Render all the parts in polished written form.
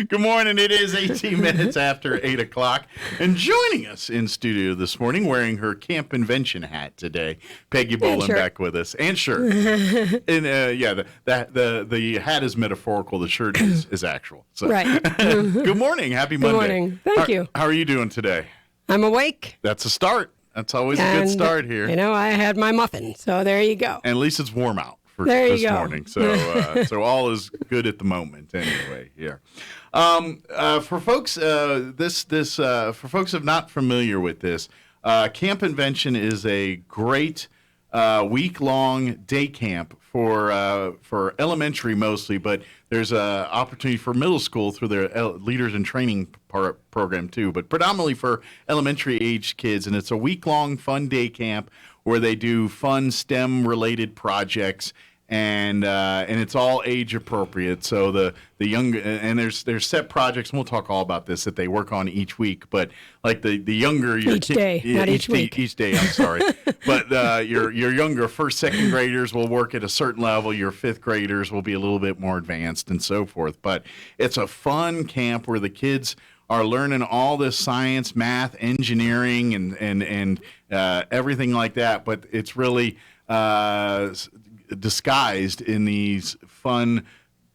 Good morning. It is 18 minutes after 8 o'clock. And joining us in studio this morning, wearing her Camp Invention hat today, Peggy Bohlin back with us. And shirt. And the hat is metaphorical. The shirt is actual. So. Right. Good morning. Happy Monday. Good morning. Thank you. How are you doing today? I'm awake. That's a start. That's always a good start here. You know, I had my muffin, so there you go. And at least it's warm out. For there this you go. morning, so all is good at the moment. Anyway, here. For folks, for folks who are not familiar with this, Camp Invention is a great week-long day camp for elementary mostly, but there's an opportunity for middle school through their leaders in training program too, but predominantly for elementary age kids, and it's a week-long fun day camp where they do fun STEM-related projects, and it's all age appropriate. So the young, and there's set projects, and we'll talk all about this, that they work on each week. But like the younger each day, not each week. Each day, I'm sorry. But your younger first, second graders will work at a certain level. Your fifth graders will be a little bit more advanced, and so forth. But it's a fun camp where the kids are learning all this science, math, engineering, and everything like that. But it's really disguised in these fun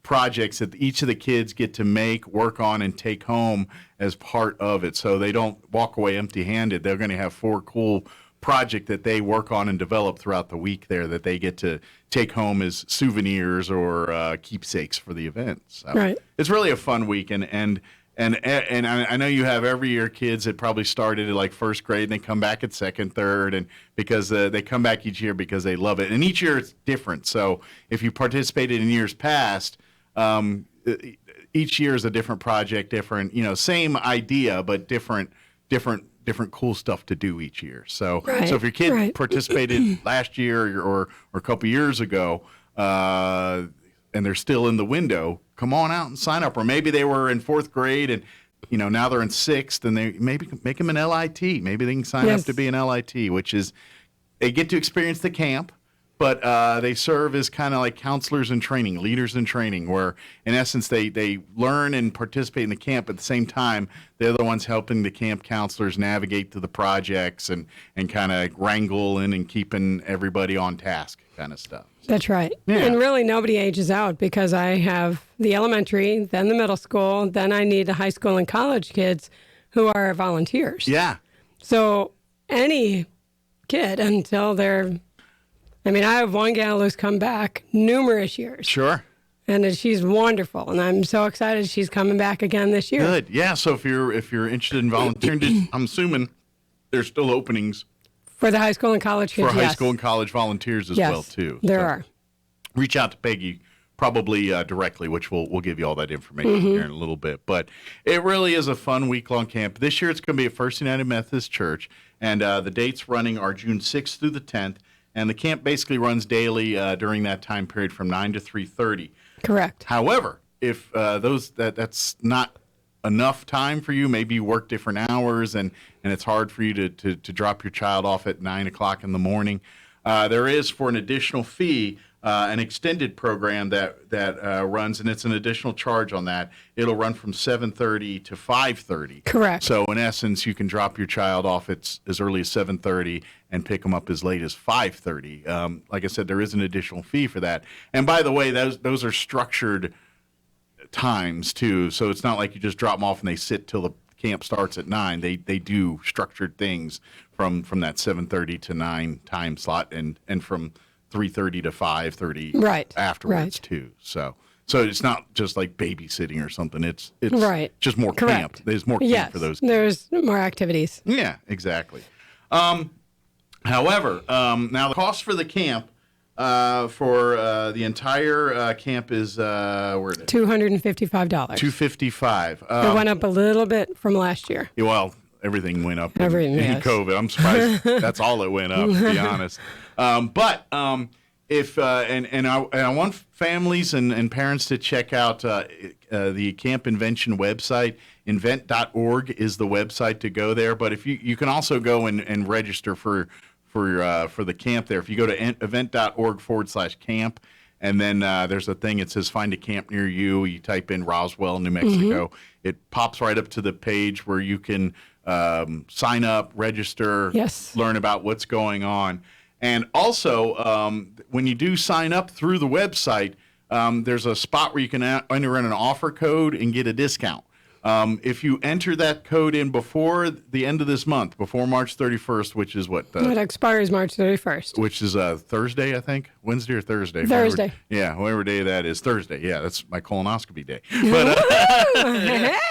projects that each of the kids get to make, work on, and take home as part of it. So they don't walk away empty-handed. They're going to have 4 cool projects that they work on and develop throughout the week there that they get to take home as souvenirs or keepsakes for the event. So right. It's really a fun week, and I know you have every year kids that probably started at like first grade and they come back at second, third, and because they come back each year because they love it. And each year it's different. So if you participated in years past, each year is a different project, different, same idea, but different cool stuff to do each year. So, right. So if your kid right. participated last year or a couple years ago, and they're still in the window, come on out and sign up. Or maybe they were in 4th grade and, now they're in 6th, and they maybe make them an LIT. Maybe they can sign up to be an LIT, which is they get to experience the camp, but they serve as kind of like counselors in training, leaders in training, where in essence they learn and participate in the camp. At the same time, they're the ones helping the camp counselors navigate through the projects and kind of wrangle in and keeping everybody on task kind of stuff. That's right. Yeah. And really nobody ages out because I have the elementary, then the middle school, then I need the high school and college kids who are volunteers. Yeah. So any kid until they're, I have one gal who's come back numerous years. Sure. And she's wonderful, and I'm so excited she's coming back again this year. Good. Yeah, so if you're interested in volunteering, I'm assuming there's still openings for the high school and college kids, for high school and college volunteers as well too. There are. Reach out to Peggy probably directly, which we'll give you all that information here in a little bit. But it really is a fun week-long camp. This year it's going to be at First United Methodist Church, and the dates running are June 6th through the 10th, and the camp basically runs daily during that time period from 9 to 3:30. Correct. However, if that's not enough time for you, maybe you work different hours and it's hard for you to drop your child off at 9 o'clock in the morning, there is, for an additional fee, an extended program that runs, and it's an additional charge on that. It'll run from 7:30 to 5:30. Correct. So in essence, you can drop your child off as early as 7:30 and pick them up as late as 5:30. Like I said, there is an additional fee for that. And by the way, those are structured times too, so it's not like you just drop them off and they sit till the camp starts at 9. They do structured things from that 7:30 to 9 time slot, and from 3:30 to 5:30 afterwards too. So it's not just like babysitting or something. It's right. just more Correct. camp. There's more camp for those kids. There's more activities. Yeah, exactly. However, now the cost for the camp for the entire camp is where did $255. $255. It went up a little bit from last year. Well, everything went up Everything, in yes. COVID. I'm surprised that's all it went up, to be honest. But if I want families and parents to check out the Camp Invention website. Invent.org is the website to go there. But if you can also go and register for the camp there. If you go to event.org/camp And then there's a thing, it says find a camp near you. You type in Roswell, New Mexico. It pops right up to the page where you can sign up, register, Yes. learn about what's going on. And also, when you do sign up through the website, there's a spot where you can enter in an offer code and get a discount. If you enter that code in before the end of this month, before March 31st, which is what? It expires March 31st. Which is Thursday, I think. Wednesday or Thursday. Thursday. Whatever day that is. Thursday. Yeah, that's my colonoscopy day. But,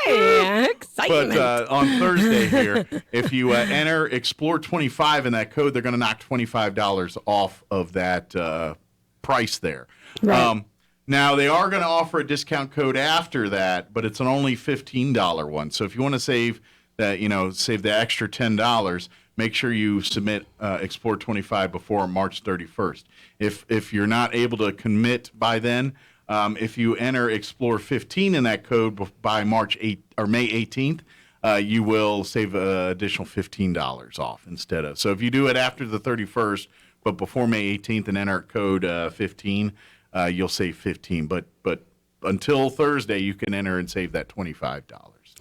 Hey, excitement. but on Thursday here, if you enter Explore 25 in that code, they're going to knock $25 off of that price there. Right. Now, they are going to offer a discount code after that, but it's an only $15 one. So if you want to save that, save the extra $10, make sure you submit Explore 25 before March 31st. If you're not able to commit by then, if you enter Explore 15 in that code by March 8 or May 18th, you will save an additional $15 off instead of. So if you do it after the 31st, but before May 18th and enter code 15, you'll save 15. But until Thursday, you can enter and save that $25.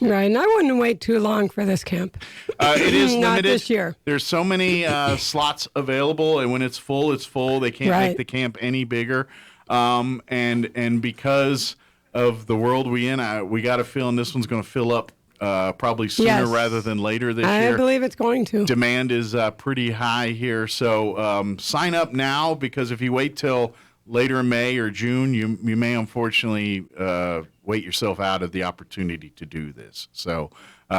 Right, and I wouldn't wait too long for this camp. It is Not limited. this year. There's so many slots available, and when it's full, it's full. They can't make the camp any bigger. And because of the world we in, we got a feeling this one's going to fill up probably sooner rather than later this year. I believe it's going to. Demand is pretty high here, so sign up now, because if you wait till later in May or June, you may unfortunately wait yourself out of the opportunity to do this. So,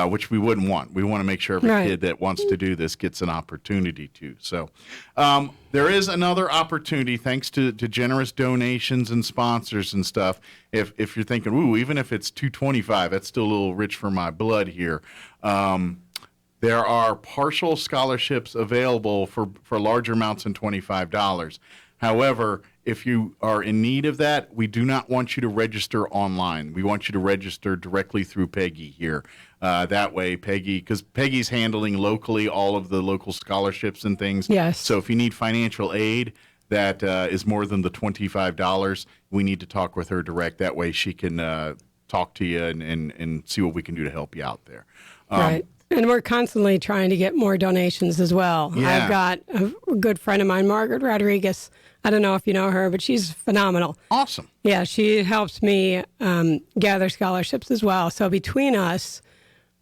which we wouldn't want. We want to make sure every kid that wants to do this gets an opportunity to. So, there is another opportunity, thanks to generous donations and sponsors and stuff. If you're thinking, ooh, even if it's $225, that's still a little rich for my blood here. There are partial scholarships available for larger amounts than $25. However, if you are in need of that, we do not want you to register online. We want you to register directly through Peggy here. That way, because Peggy's handling locally all of the local scholarships and things. Yes. So if you need financial aid that is more than the $25, we need to talk with her direct. That way she can talk to you and see what we can do to help you out there. Right. And we're constantly trying to get more donations as well. Yeah. I've got a good friend of mine, Margaret Rodriguez. I don't know if you know her, but she's phenomenal. Awesome. Yeah, she helps me gather scholarships as well. So between us,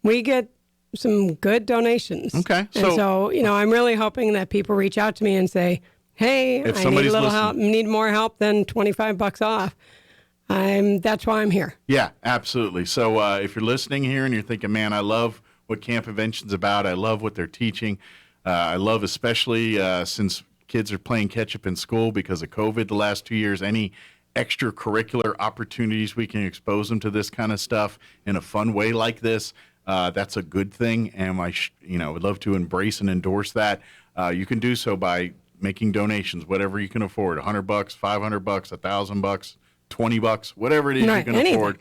we get some good donations. Okay. And so I'm really hoping that people reach out to me and say, hey, If I need a little listening. help, need more help than $25 off. That's why I'm here. Yeah, absolutely. So if you're listening here and you're thinking, man, I love what Camp Invention's about. I love what they're teaching. I love, especially since kids are playing catch up in school because of COVID the last 2 years, any extracurricular opportunities we can expose them to this kind of stuff in a fun way like this, that's a good thing. And I would love to embrace and endorse that. You can do so by making donations, whatever you can afford, $100, $500, $1,000, $20, whatever it is you can afford.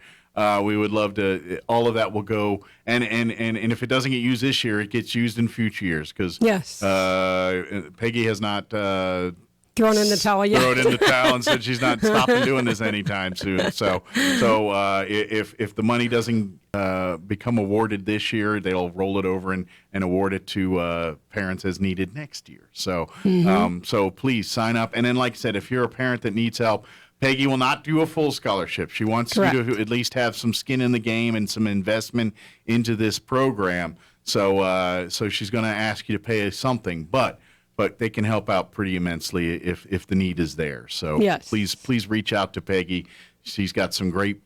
We would love to. All of that will go, and if it doesn't get used this year, it gets used in future years, because Peggy has not thrown in the towel yet. Thrown in the towel and said she's not stopping doing this anytime soon. So if the money doesn't become awarded this year, they'll roll it over and award it to parents as needed next year. So so please sign up. And then, like I said, if you're a parent that needs help, Peggy will not do a full scholarship. She wants you to at least have some skin in the game and some investment into this program. So she's going to ask you to pay something, but they can help out pretty immensely if the need is there. So please reach out to Peggy. She's got some great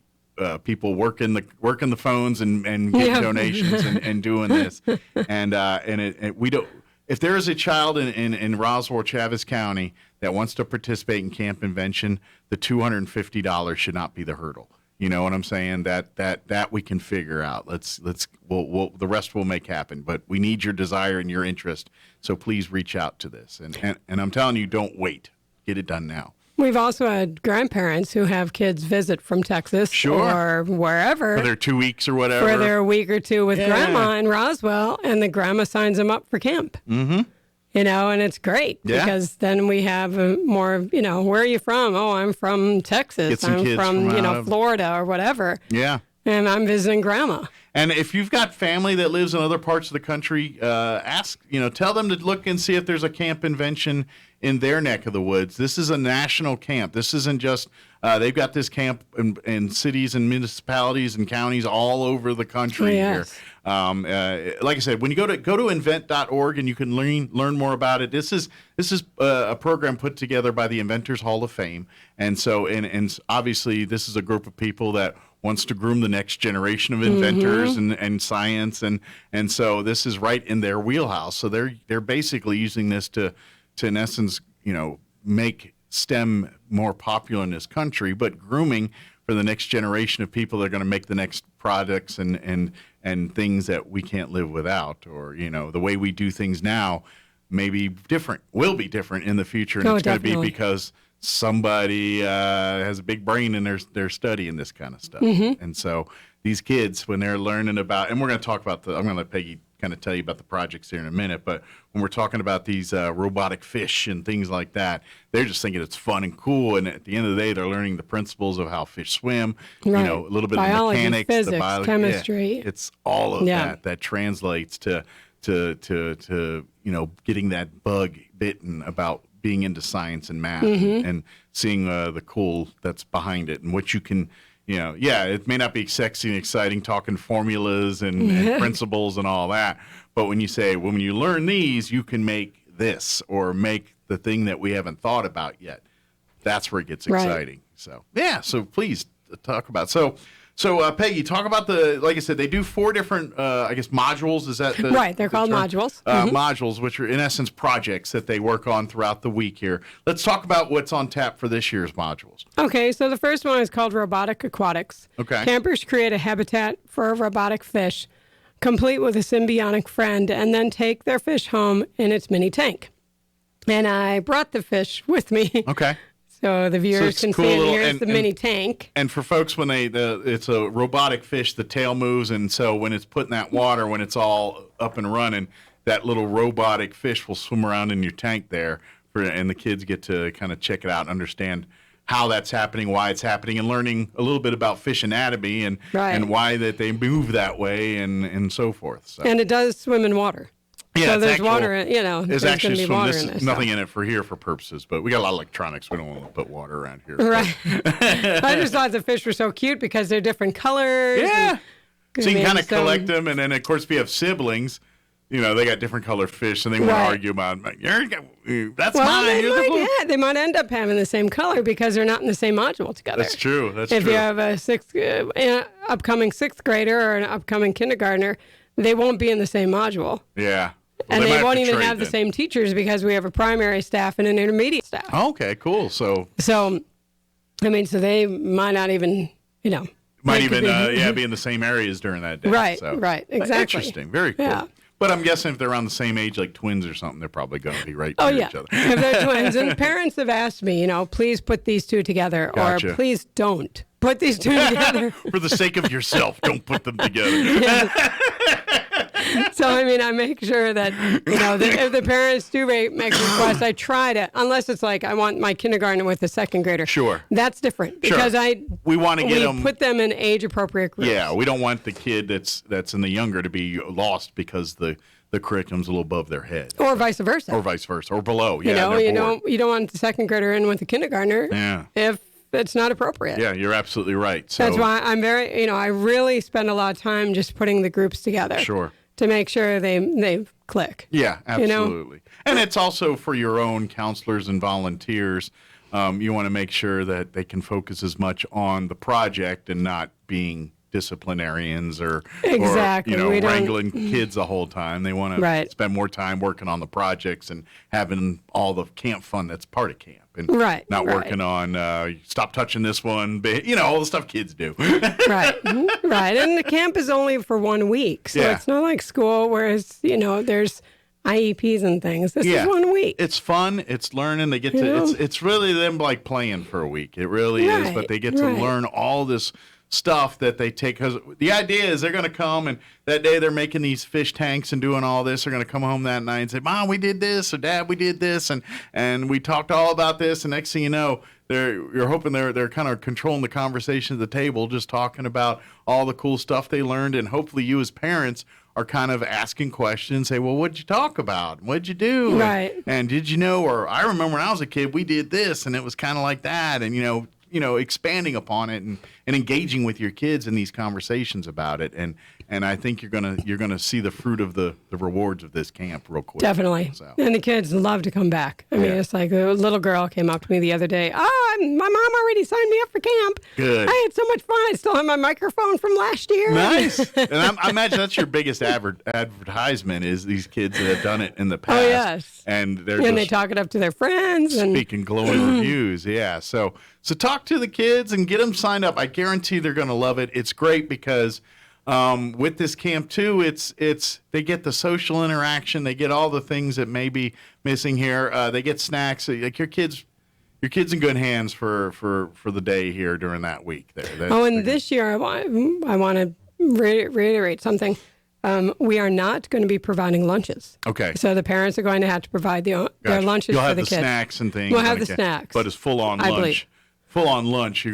people working the phones and getting donations and doing this. And we don't. If there is a child in Roswell, Chaves County that wants to participate in Camp Invention, the $250 should not be the hurdle. You know what I'm saying? That we can figure out. We'll the rest will make happen. But we need your desire and your interest. So please reach out to this. And I'm telling you, don't wait. Get it done now. We've also had grandparents who have kids visit from Texas or wherever. For their 2 weeks or whatever. For their week or two with grandma in Roswell, and the grandma signs them up for camp. Mm-hmm. and it's great because then we have more, where are you from? Oh, I'm from Texas. I'm from, Florida or whatever. Yeah. And I'm visiting grandma. And if you've got family that lives in other parts of the country, tell them to look and see if there's a Camp Invention in their neck of the woods. This is a national camp. This isn't just, they've got this camp in cities and municipalities and counties all over the country here. Like I said, when you go to invent.org and you can learn more about it. This is a program put together by the Inventors Hall of Fame. And so, and obviously this is a group of people that wants to groom the next generation of inventors and science, and so this is right in their wheelhouse. So they're basically using this to in essence, make STEM more popular in this country, but grooming for the next generation of people that are going to make the next products and things that we can't live without, or the way we do things now will be different in the future, and it's going to be because somebody has a big brain and they're studying this kind of stuff. And so these kids, when they're learning about, and we're going to talk about I'm going to let Peggy kind of tell you about the projects here in a minute, but when we're talking about these robotic fish and things like that, they're just thinking it's fun and cool, and at the end of the day, they're learning the principles of how fish swim, a little bit biology, of mechanics, physics, the biology, chemistry. It's all of that translates to getting that bug bitten about being into science and math and seeing the cool that's behind it and what you can, it may not be sexy and exciting talking formulas and principles and all that, but when you learn these, you can make this or make the thing that we haven't thought about yet. That's where it gets exciting. So please talk about it. So, Peggy, talk about like I said, they do 4 different, modules. Is that right? They're called modules. Modules, which are in essence projects that they work on throughout the week here. Let's talk about what's on tap for this year's modules. Okay, so the first one is called Robotic Aquatics. Okay. Campers create a habitat for a robotic fish, complete with a symbiotic friend, and then take their fish home in its mini tank. And I brought the fish with me. Okay. So the viewers can see it. Here's the mini tank. And for folks, when it's a robotic fish, the tail moves, and so when it's put in that water, when it's all up and running, that little robotic fish will swim around in your tank there, and the kids get to kind of check it out and understand how that's happening, why it's happening, and learning a little bit about fish anatomy and why that they move that way and so forth. So. And it does swim in water. Yeah, so there's water, there's actually going to be water in There's nothing in it for purposes, but we got a lot of electronics. We don't want to put water around here. Right. I just thought the fish were so cute because they're different colors. Yeah. So you can kind of collect them, and then, of course, if you have siblings, they got different colored fish, and they want to argue about, that's mine. They might end up having the same color because they're not in the same module together. That's true. If you have a upcoming 6th grader or an upcoming kindergartner, they won't be in the same module. Yeah. Well, and they won't even have the same teachers because we have a primary staff and an intermediate staff. Oh, okay, cool. So they might not even, might even be in the same areas during that day. Right, so. right, exactly. Interesting, very cool. Yeah. But I'm guessing if they're around the same age, like twins or something, they're probably going to be right near each other. If they're twins. And parents have asked me, please put these 2 together, or please don't put these 2 together. For the sake of yourself, don't put them together. So, I make sure that, if the parents do make requests, I try to, unless it's like I want my kindergartner with a 2nd grader. Sure. That's different because we want to get them. Put them in age-appropriate groups. Yeah, we don't want the kid that's in the younger to be lost because the curriculum's a little above their head. Or vice versa. Or below. Yeah, you don't want the 2nd grader in with the kindergartner. Yeah. If it's not appropriate. Yeah, you're absolutely right. So that's why I'm very, I really spend a lot of time just putting the groups together. Sure. To make sure they click. Yeah, absolutely. And it's also for your own counselors and volunteers. You want to make sure that they can focus as much on the project and not being disciplinarians or wrangling kids the whole time. They want to spend more time working on the projects and having all the camp fun that's part of camp. And not working on, stop touching this one, all the stuff kids do. Right. And the camp is only for 1 week. So it's not like school, whereas, there's IEPs and things. This is 1 week. It's fun. It's learning. They get to, it's really them like playing for a week. It really is. But they get to learn all this stuff that they take, because the idea is they're going to come and that day they're making these fish tanks and doing all this. They're going to come home that night and say, Mom, we did this, or Dad, we did this, and we talked all about this. And next thing you know, you're hoping they're kind of controlling the conversation at the table, just talking about all the cool stuff they learned. And hopefully you as parents are kind of asking questions, say, well, what'd you talk about? What'd you do? Right. And did you know, or I remember when I was a kid, we did this and it was kind of like that. And, expanding upon it and engaging with your kids in these conversations about it. And I think you're gonna see the fruit of the rewards of this camp real quick. Definitely. So. And the kids love to come back. I mean, it's like a little girl came up to me the other day. Oh, my mom already signed me up for camp. Good. I had so much fun. I still have my microphone from last year. Nice. And I imagine that's your biggest advertisement is these kids that have done it in the past. Oh, yes. And they talk it up to their friends. Speaking glowing reviews. Yeah. So talk to the kids and get them signed up. I guarantee they're going to love it. It's great because with this camp too, it's they get the social interaction. They get all the things that may be missing here. They get snacks. Like your kids in good hands for the day here during that week. There. This year I want to reiterate something. We are not going to be providing lunches. Okay. So the parents are going to have to provide their lunches for the kids. You'll have the snacks and things. We'll have the snacks. But it's full on lunch. Believe. Full on lunch.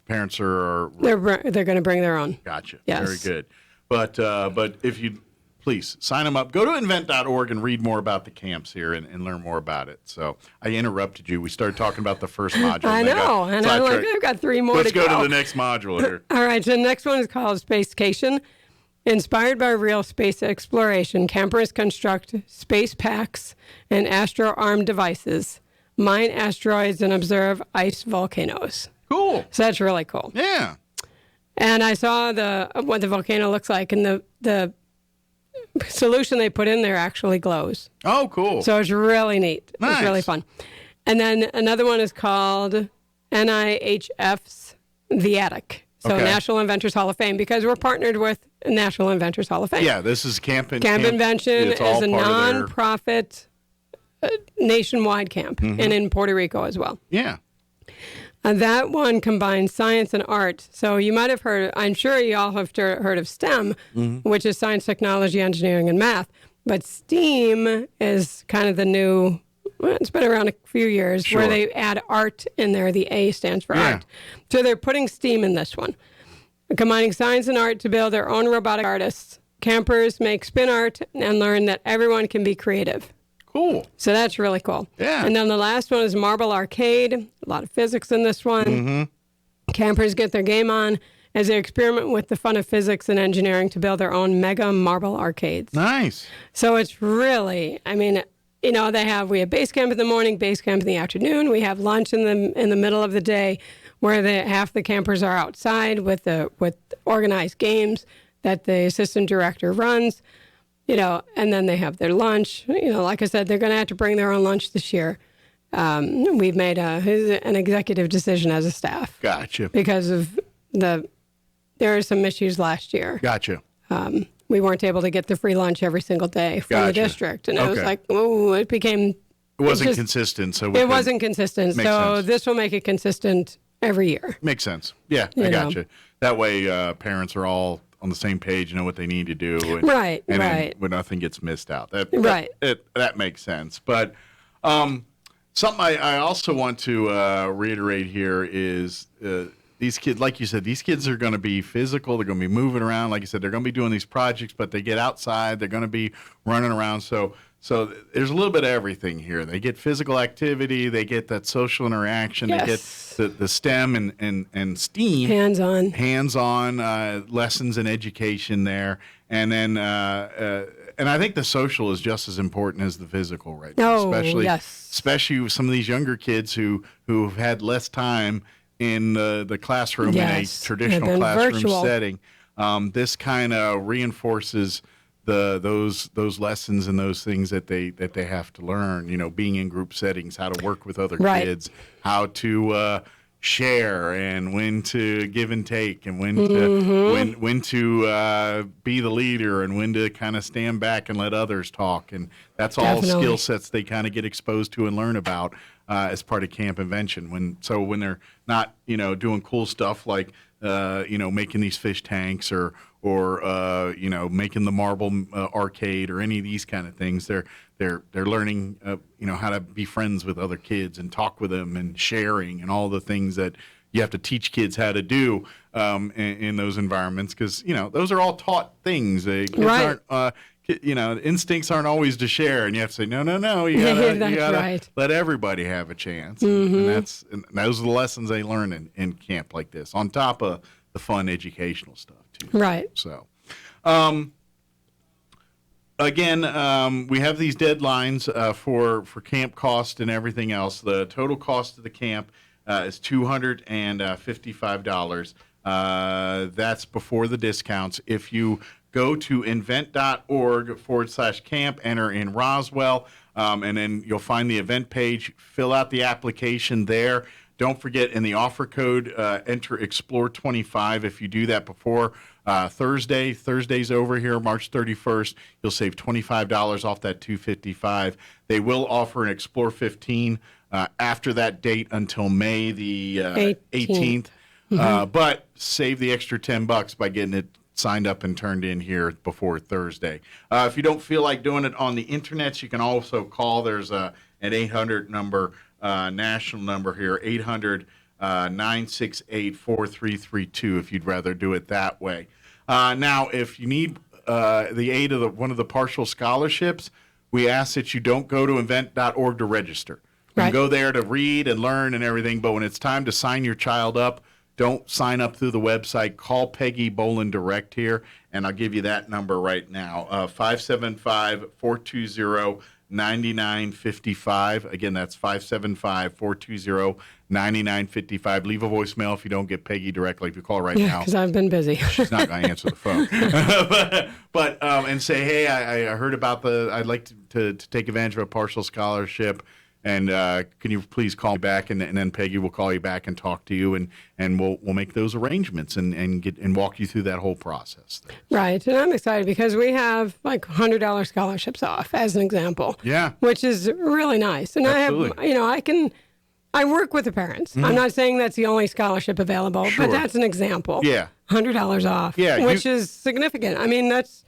Parents are. They're going to bring their own. Gotcha. Yes. Very good. But if you please sign them up. Go to invent.org and read more about the camps here and learn more about it. So I interrupted you. We started talking about the first module. I know. And I'm like, I've got 3 more Let's to go. Let's go to the next module here. All right. So the next one is called Spacecation. Inspired by real space exploration, campers construct space packs and astro-armed devices, mine asteroids, and observe ice volcanoes. Cool. So that's really cool. Yeah. And I saw what the volcano looks like, and the solution they put in there actually glows. Oh, cool. So it's really neat. Nice. It's really fun. And then another one is called NIHF's The Attic. So National Inventors Hall of Fame, because we're partnered with National Inventors Hall of Fame. Yeah, this is Camp Invention is a non-profit nationwide camp, and in Puerto Rico as well. Yeah. That one combines science and art. So you might have heard, I'm sure you all have heard of STEM, which is science, technology, engineering, and math. But STEAM is kind of the new, it's been around a few years, where they add art in there. The A stands for art. So they're putting STEAM in this one. Combining science and art to build their own robotic artists. Campers make spin art and learn that everyone can be creative. Cool. So that's really cool. Yeah. And then the last one is Marble Arcade. A lot of physics in this one. Campers get their game on as they experiment with the fun of physics and engineering to build their own mega marble arcades. Nice. So it's really, we have base camp in the morning, base camp in the afternoon. We have lunch in the middle of the day, where half the campers are outside with organized games that the assistant director runs. And then they have their lunch. Like I said, they're going to have to bring their own lunch this year. We've made an executive decision as a staff. Gotcha. Because of there are some issues last year. Gotcha. We weren't able to get the free lunch every single day from the district. And it was like, it wasn't consistent. So it wasn't consistent. So this will make it consistent every year. Makes sense. Yeah, I gotcha. That way parents are all on the same page, know what they need to do. And, right. When nothing gets missed out. That makes sense. But something I also want to reiterate here is these kids, like you said, these kids are going to be physical. They're going to be moving around. Like you said, they're going to be doing these projects, but they get outside. They're going to be running around. So there's a little bit of everything here. They get physical activity. They get that social interaction. Yes. They get the STEM and STEAM. Hands-on lessons and education there. And then and I think the social is just as important as the physical right now. Especially with some of these younger kids who've had less time in the classroom in a traditional classroom setting. This kind of reinforces those lessons and those things that they have to learn. Being in group settings, how to work with other kids, how to share, and when to give and take, and when to be the leader, and when to kind of stand back and let others talk. And that's all skill sets they kind of get exposed to and learn about as part of Camp Invention. When they're not doing cool stuff like making these fish tanks or making the marble arcade or any of these kind of things. They're learning, how to be friends with other kids and talk with them and sharing and all the things that you have to teach kids how to do in those environments, because those are all taught things. Kids Right. aren't. Instincts aren't always to share, and you have to say no. You gotta right. let everybody have a chance, Mm-hmm. and those are the lessons they learn in camp like this, on top of the fun educational stuff too. Right. So, again, we have these deadlines for camp cost and everything else. The total cost of the camp is $255. That's before the discounts. If you go to invent.org/camp, enter in Roswell, and then you'll find the event page. Fill out the application there. Don't forget, in the offer code, enter Explore25. If you do that before Thursday's over here, March 31st, you'll save $25 off that $255. They will offer an Explore 15 after that date until May the 18th. But save the extra $10 by getting it signed up and turned in here before Thursday. If you don't feel like doing it on the internet, you can also call. There's an 800 number, national number here, 800-968-4332 if you'd rather do it that way. Now, if you need the aid of one of the partial scholarships, we ask that you don't go to invent.org to register. You can go there to read and learn and everything, but when it's time to sign your child up, don't sign up through the website. Call Peggy Bohlin direct here, and I'll give you that number right now, 575-420-9955. Again, that's 575-420-9955. Leave a voicemail if you don't get Peggy directly. If you call right now. Because I've been busy. She's not going to answer the phone. but and say, hey, I heard about I'd like to take advantage of a partial scholarship. And can you please call me back, and then Peggy will call you back and talk to you, and we'll make those arrangements and walk you through that whole process. Right, and I'm excited because we have like $100 scholarships off, as an example. Yeah, which is really nice. And absolutely. I work with the parents. Mm-hmm. I'm not saying that's the only scholarship available, Sure. but that's an example. Yeah, $100 off. Yeah, which is significant. I mean, that's.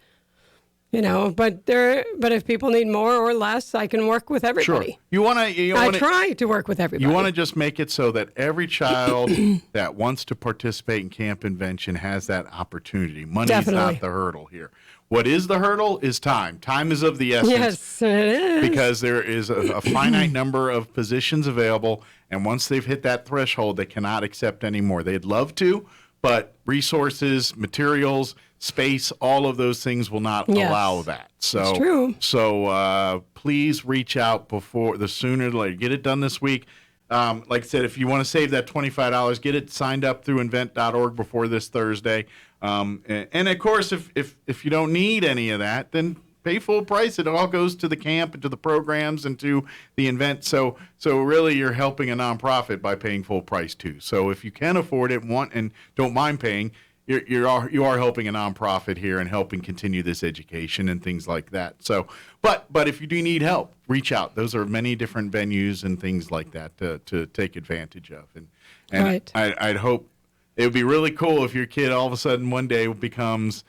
But if people need more or less, I can work with everybody. Sure. I try to work with everybody. You want to just make it so that every child that wants to participate in Camp Invention has that opportunity. Money is not the hurdle here. What is the hurdle is time. Time is of the essence. Yes, it is. Because there is a finite number of positions available, and once they've hit that threshold, they cannot accept any more. They'd love to, but resources, materials, space, all of those things will not allow that. So, it's true. So please reach out before, the sooner the later. Get it done this week. Like I said, if you want to save that $25, get it signed up through invent.org before this Thursday. And of course, if you don't need any of that, then pay full price. It all goes to the camp and to the programs and to the event. So really, you're helping a nonprofit by paying full price too. So if you can afford it, and don't mind paying, you are helping a nonprofit here and helping continue this education and things like that. So, but if you do need help, reach out. Those are many different venues and things like that to take advantage of. And right. I'd hope it would be really cool if your kid all of a sudden one day becomes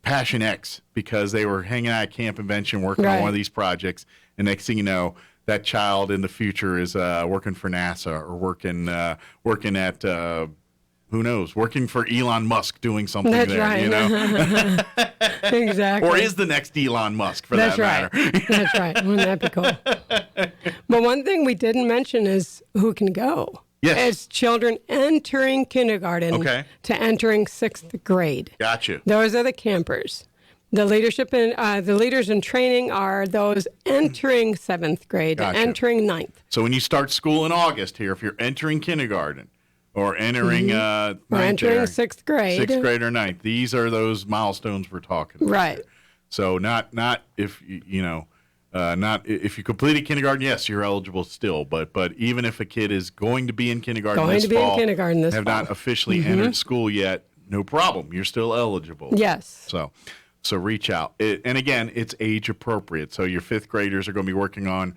Passion X because they were hanging out at Camp Invention working on one of these projects, and next thing you know, that child in the future is working for NASA or working at who knows, working for Elon Musk doing something That's there, right. Exactly. Or is the next Elon Musk for that matter. That's right. Wouldn't that be cool? But one thing we didn't mention is who can go. Yes. It's children entering kindergarten to entering 6th grade. Gotcha. Those are the campers. The leaders in training are those entering 7th grade, entering 9th. So when you start school in August here, if you're entering kindergarten, or entering or entering 6th grade. 6th grade or 9th. These are those milestones we're talking about. Right. Here. So not if not if you completed kindergarten, yes, you're eligible still. But even if a kid is going to be in kindergarten this fall, have not officially entered school yet, no problem. You're still eligible. Yes. So reach out. And again, it's age appropriate. So your 5th graders are going to be working on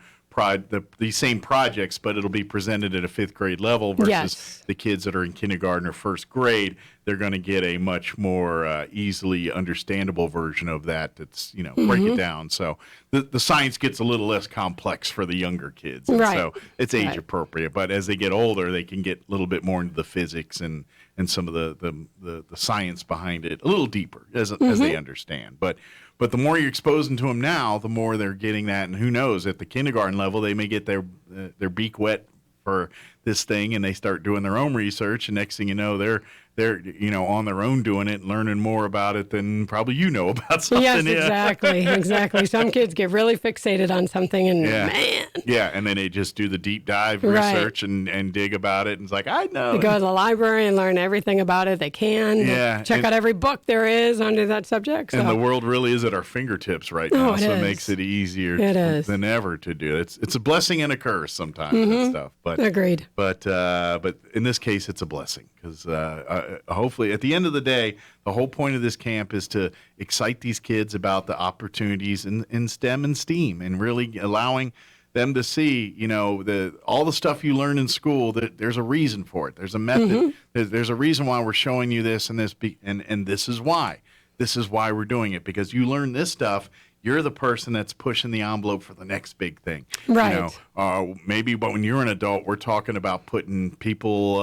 these same projects, but it'll be presented at a 5th grade level versus Yes. the kids that are in kindergarten or 1st grade. They're going to get a much more easily understandable version of that. That's, break it down. So the science gets a little less complex for the younger kids. And Right. so it's age Right. appropriate. But as they get older, they can get a little bit more into the physics and some of the science behind it a little deeper as they understand. But the more you're exposing to them now, the more they're getting that. And who knows, at the kindergarten level, they may get their beak wet for this thing, and they start doing their own research. And next thing you know, they're on their own doing it and learning more about it than probably about something. Yes, Yeah. exactly. Some kids get really fixated on something, and man, Yeah, and then they just do the deep dive Right. research and dig about it, and it's like, I know. they go to the library and learn everything about it they can. Yeah, Check and- out every book there is under that subject. So. And the world really is at our fingertips right now, it so it is. makes it easier It is. than ever to do it. It's a blessing and a curse sometimes and stuff. But Agreed. But in this case, it's a blessing because hopefully, at the end of the day, the whole point of this camp is to excite these kids about the opportunities in STEM and STEAM, and really allowing them to see, all the stuff you learn in school. That there's a reason for it. There's a method. There's a reason why we're showing you this and this, and this is why. This is why we're doing it, because you learn this stuff. You're the person that's pushing the envelope for the next big thing. Right. Maybe, but when you're an adult, we're talking about putting people,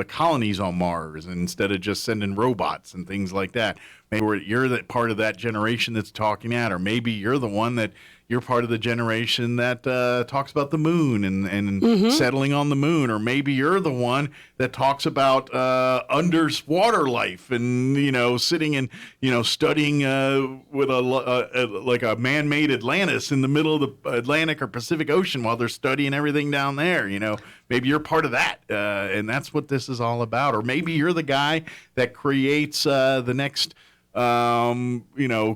colonies on Mars instead of just sending robots and things like that. Maybe you're that part of that generation that's talking that, or maybe you're the one that you're part of the generation that talks about the moon and settling on the moon, or maybe you're the one that talks about underwater life and sitting and studying with like a man-made Atlantis in the middle of the Atlantic or Pacific Ocean while they're studying everything down there. Maybe you're part of that, and that's what this is all about. Or maybe you're the guy that creates the next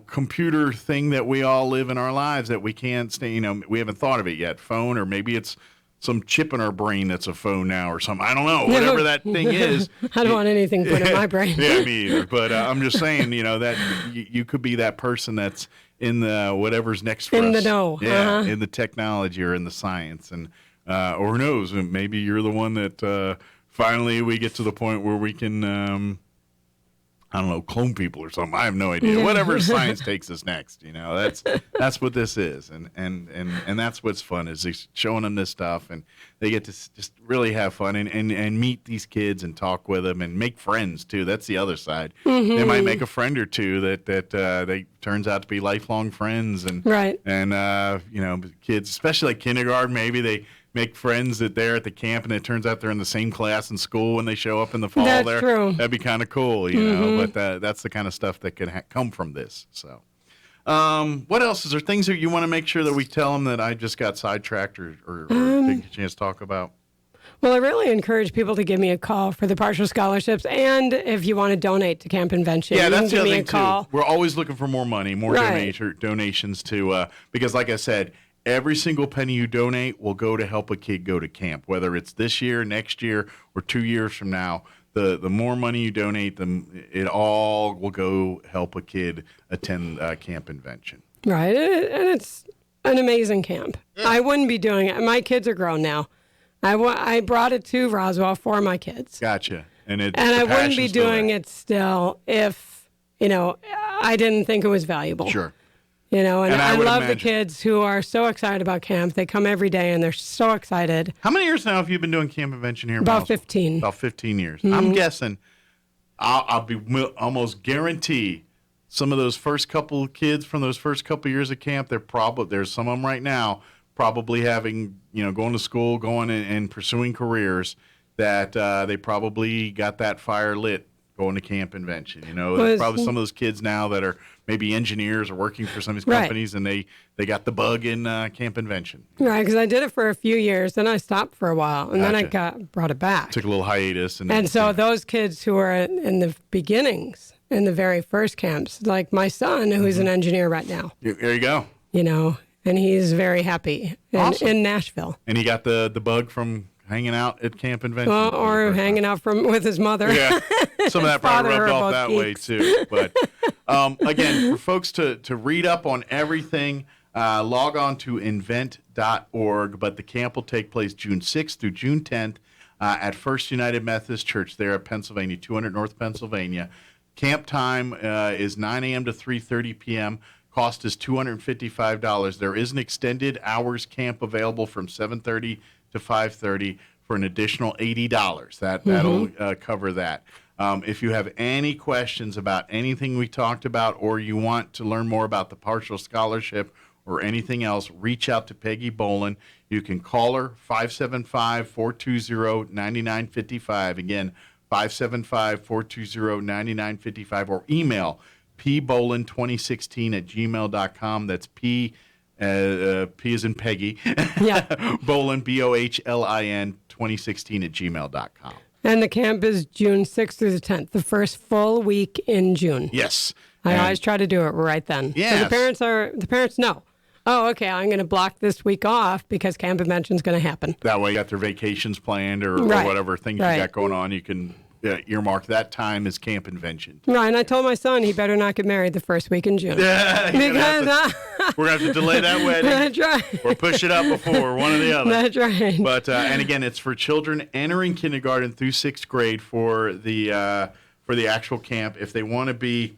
computer thing that we all live in our lives that we can't stay, we haven't thought of it yet. Phone, or maybe it's some chip in our brain that's a phone now or something. I don't know, whatever that thing is. I don't want anything put in my brain. Yeah, me either. But I'm just saying, that you could be that person that's in the whatever's next for us. In the know. Yeah, in the technology or in the science. And or who knows, maybe you're the one that finally we get to the point where we can I don't know, clone people or something. I have no idea. Whatever science takes us next, that's what this is, and that's what's fun, is just showing them this stuff, and they get to just really have fun and meet these kids and talk with them and make friends too. That's the other side. They might make a friend or two that they turns out to be lifelong friends, and Right. and kids, especially like kindergarten, maybe they make friends that they're at the camp, and it turns out they're in the same class in school when they show up in the fall. That's there. true. That'd be kind of cool, But that's the kind of stuff that can come from this. So, what else? Is there things that you want to make sure that we tell them that I just got sidetracked or didn't get a chance to talk about? Well, I really encourage people to give me a call for the partial scholarships, and if you want to donate to Camp Invention, Yeah, you that's can the give other me thing a call. too. We're always looking for more money, more Right. donations to because, like I said, every single penny you donate will go to help a kid go to camp, whether it's this year, next year, or 2 years from now. The more money you donate, it all will go help a kid attend Camp Invention. Right, and it's an amazing camp. I wouldn't be doing it. My kids are grown now. I brought it to Roswell for my kids. Gotcha. And I wouldn't be doing it still if, I didn't think it was valuable. Sure. And I would love the imagine. kids who are so excited about camp. They come every day and they're so excited. How many years now have you been doing Camp Invention here in About Brownsville? 15. About 15 years. I'm guessing, I'll be almost guarantee some of those first couple of kids from those first couple of years of camp, there's some of them right now probably having, going to school, going and pursuing careers that they probably got that fire lit going to Camp Invention. There's probably some of those kids now that are maybe engineers or working for some of these Right. companies, and they got the bug in Camp Invention. Right, because I did it for a few years, then I stopped for a while, and then I brought it back. Took a little hiatus. And so those kids who are in the beginnings, in the very first camps, like my son, who's an engineer right now, there you go. And he's very happy in Nashville. And he got the bug from hanging out at Camp Invention. Well, or hanging out with his mother. Yeah, some of that probably Father rubbed are off both that way geeks. too. But again, for folks to read up on everything, log on to invent.org. But the camp will take place June 6th through June 10th at First United Methodist Church there at Pennsylvania, 200 North Pennsylvania. Camp time is 9 a.m. to 3:30 p.m. Cost is $255. There is an extended hours camp available from 7:30 to 5:30 for an additional $80. That'll cover that. If you have any questions about anything we talked about, or you want to learn more about the partial scholarship or anything else, reach out to Peggy Bohlin. You can call her 575-420-9955. Again, 575-420-9955, or email pbohlin2016@gmail.com. That's P as in Peggy. Yeah. Bohlin, Bohlin 2016@gmail.com. And the camp is June 6th through the 10th, the first full week in June. Yes. I always try to do it right then. Yes. So the parents know. Oh, okay, I'm going to block this week off because camp convention is going to happen. That way you got their vacations planned or Right. whatever things you got going on. You can earmark that time as camp invention. Right, and I told my son he better not get married the first week in June. Yeah, Because we're going to have to delay that wedding. That's right. Or push it up before, one or the other. That's right. But and again, it's for children entering kindergarten through 6th grade for the actual camp. If they want to be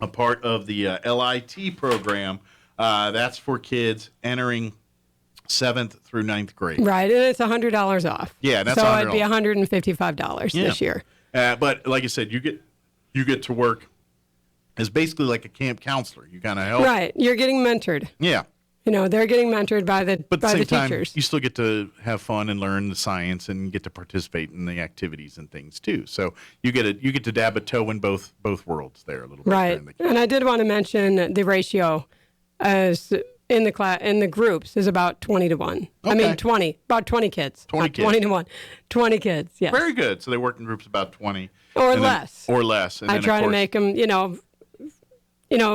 a part of the LIT program, that's for kids entering 7th through 9th grade. Right, and it's $100 off. Yeah, that's so $100. it'd be $155 this year. But like I said, you get to work as basically like a camp counselor. You kind of help. Right, you're getting mentored. Yeah. You know, they're getting mentored by the But at the same time, teachers. you still get to have fun and learn the science and get to participate in the activities and things too. So you get to dab a toe in both worlds there a little bit. Right, and I did want to mention the ratio as in the groups is about 20 to 1. I mean about 20 kids. 20 not kids. 20 to 1. 20 kids, yes. Very good. So they work in groups about 20 Or and less. Or less. And I then, try of to course, make them,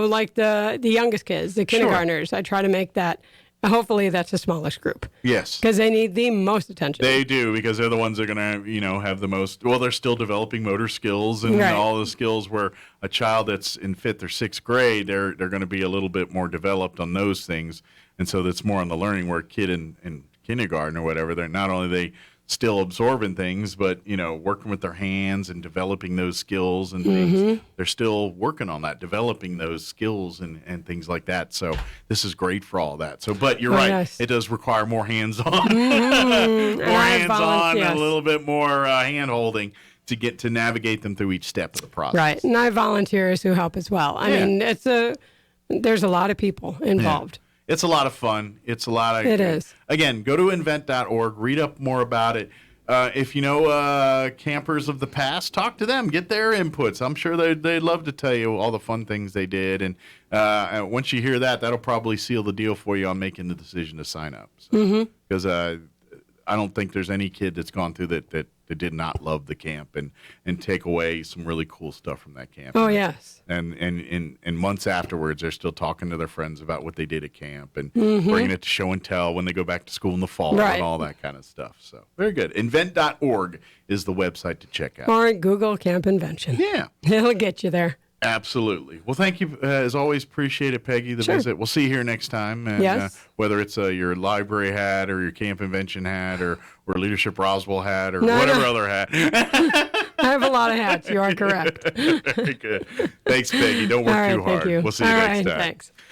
like the youngest kids, the kindergartners. I try to make that. Hopefully, that's the smallest group yes. because they need the most attention. They do, because they're the ones that are going to, have the most. Well, they're still developing motor skills and Right. all the skills where a child that's in 5th or 6th grade, they're going to be a little bit more developed on those things. And so that's more on the learning, where a kid in kindergarten or whatever, they're not only they still absorbing things, but, working with their hands and developing those skills and things. They're still working on that, developing those skills and things like that. So this is great for all that. So, but you're right. Yes. It does require more hands-on, And more I hands-on, yes. and a little bit more hand-holding to get to navigate them through each step of the process. Right, and I have volunteers who help as well. I mean, there's a lot of people involved. It's a lot of fun. It's a lot of. It is. Again, go to invent.org, read up more about it. If you know campers of the past, talk to them, get their inputs. I'm sure they'd love to tell you all the fun things they did. And once you hear that, that'll probably seal the deal for you on making the decision to sign up. Because I don't think there's any kid that's gone through that did not love the camp and take away some really cool stuff from that camp. Oh, yes. And months afterwards, they're still talking to their friends about what they did at camp and bringing it to show and tell when they go back to school in the fall Right. and all that kind of stuff. So very good. Invent.org is the website to check out. Or Google Camp Invention. Yeah, It'll get you there. absolutely. Well, thank you. As always, appreciate it, Peggy, the Sure. visit. We'll see you here next time. And, Yes. whether it's your library hat or your Camp Invention hat or Leadership Roswell hat or No, whatever no. other hat. I have a lot of hats. You are correct. Very good. Thanks, Peggy. Don't work All right, too hard. thank you. We'll see you All next right, time. thanks.